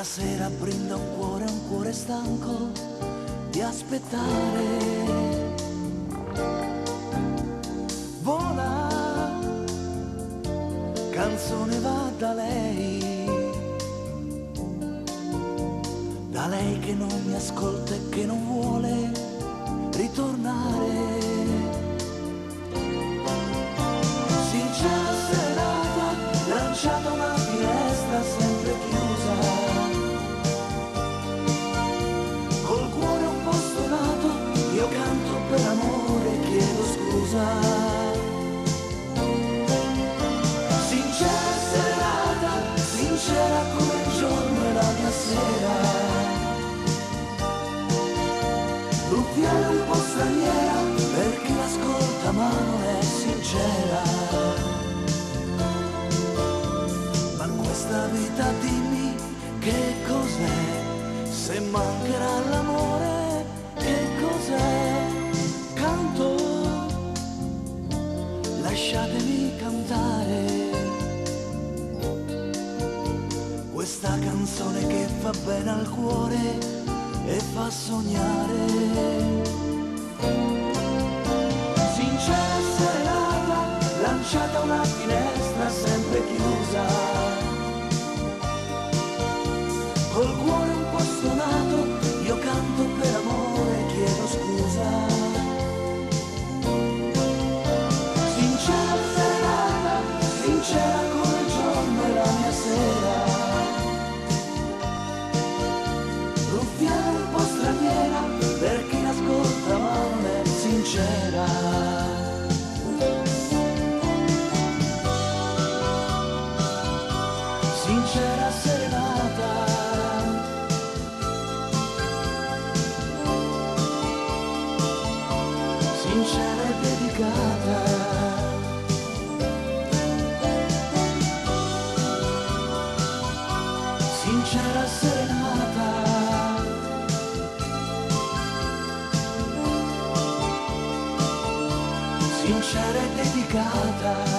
La sera brinda un cuore stanco di aspettare. Vola, canzone va da lei che non mi ascolta e che non vuole ritornare. Sincera serata, lanciata una finestra sempre chiusa, col cuore un po' stonato, io canto per amore, chiedo scusa. Sincera serata, sincera come il giorno e la mia sera, ruffiana un po' straniera, per chi l'ascolta ma non è sincera. Ma questa vita dimmi che cos'è, se mancherà l'amore che cos'è? Canto, lasciatemi cantare questa canzone che fa bene al cuore e fa sognare. Sincera serata, lanciata una finestra sempre chiusa, col cuore un po' stonato, io canto per amore, chiedo scusa. Sincera serata, sincera come il giorno e la mia sera, ruffiana un po' straniera, per chi l'ascolta ma non è sincera. Sincera serenata, sincera e dedicata, sincera serenata, sincera e dedicata.